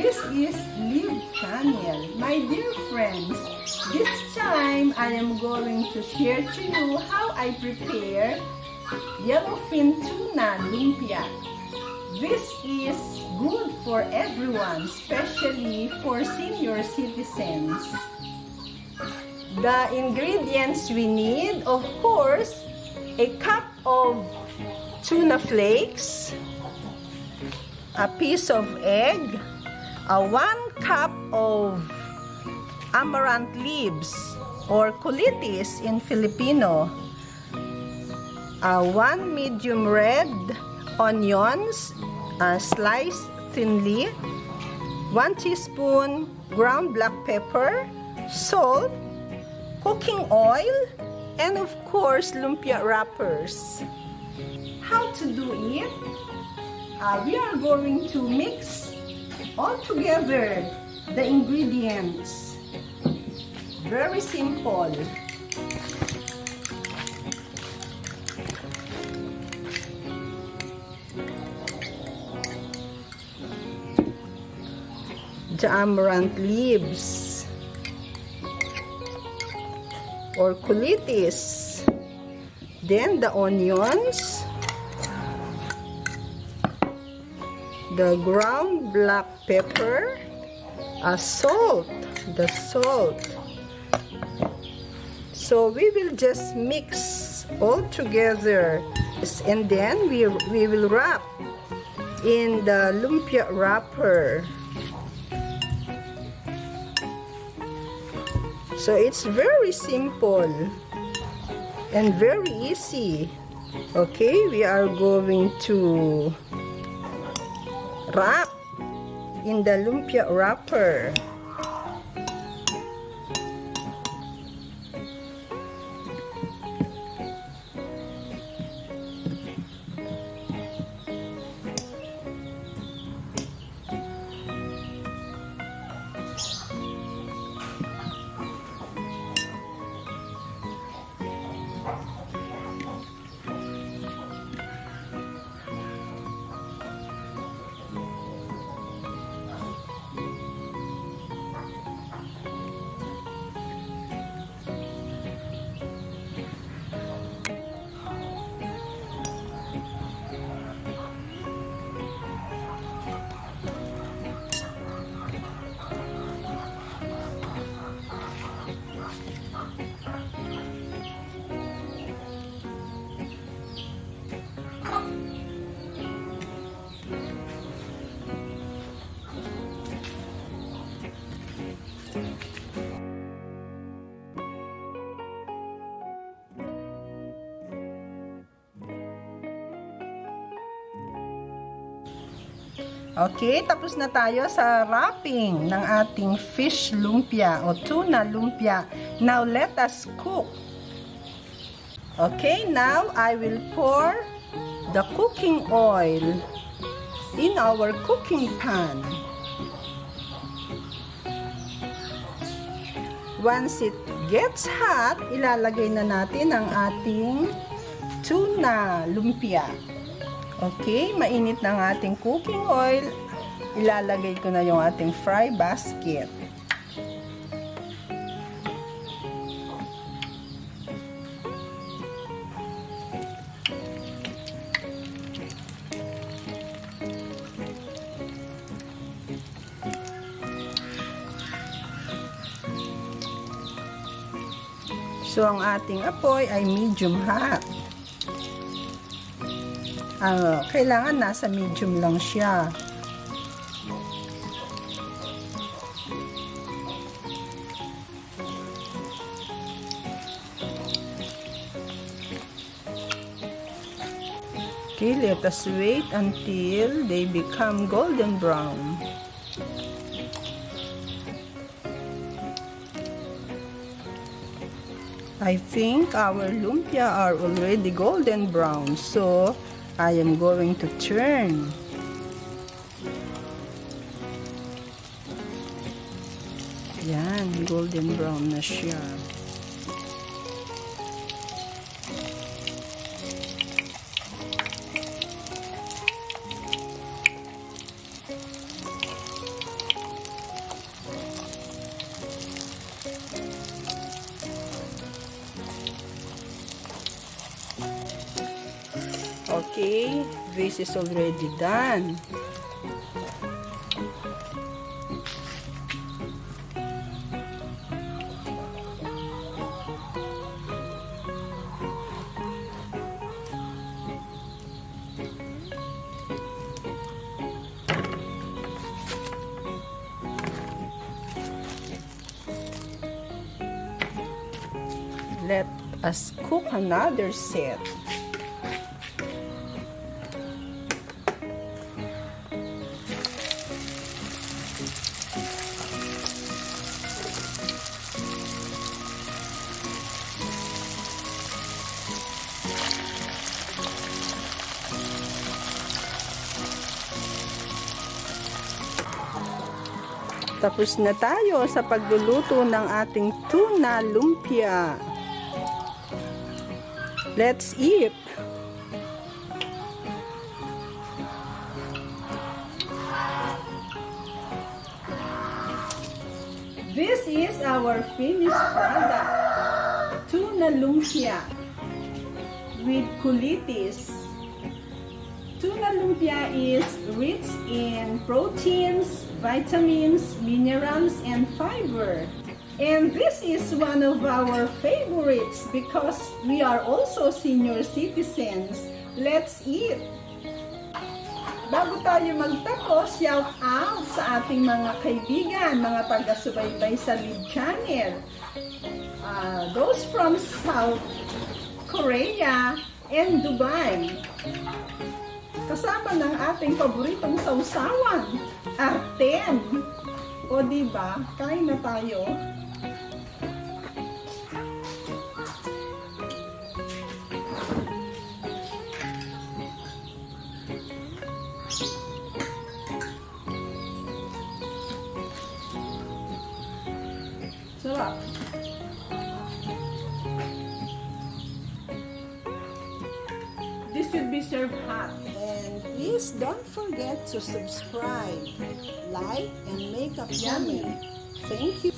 This is Live Channel. My dear friends, this time I am going to share to you how I prepare yellowfin tuna lumpia. This is good for everyone, especially for senior citizens. The ingredients we need, of course, a cup of tuna flakes, a piece of egg, 1 cup of amaranth leaves or kulitis in Filipino, 1 medium red onions, sliced thinly, 1 teaspoon ground black pepper, salt, cooking oil, and of course lumpia wrappers. How to do it? We are going to mix all together the ingredients. Very simple. The amaranth leaves or kulitis, then the onions, the ground black pepper, salt, the salt. So we will just mix all together, and then we will wrap in the lumpia wrapper. So it's very simple and very easy. Okay, we are going to wrap in the lumpia wrapper. Okay, tapos na tayo sa wrapping ng ating fish lumpia o tuna lumpia. Now, let us cook. Okay, now I will pour the cooking oil in our cooking pan. Once it gets hot, ilalagay na natin ang ating tuna lumpia. Okay, mainit na ang ating cooking oil. Ilalagay ko na yung ating fry basket. So, ang ating apoy ay medium hot. Kailangan nasa medium lang siya. Okay, let us wait until they become golden brown. I think our lumpia are already golden brown, so I am going to turn. Yan, golden brown na siya. Okay, this is already done. Let us cook another set. Tapos na tayo sa pagluluto ng ating tuna lumpia. Let's eat! This is our finished product, tuna lumpia with kulitis. Tuna lumpia is rich in proteins, vitamins, minerals, and fiber. And this is one of our favorites because we are also senior citizens. Let's eat! Bago tayo magtapos, shout out sa ating mga kaibigan, mga taga-subaybay sa Lead Channel. Those from South Korea and Dubai. Kasama ng ating paboritong sausawan, Arten. O diba, kain na tayo. Sarap. This should be served hot. And please don't forget to subscribe, like, and make a comment. Thank you.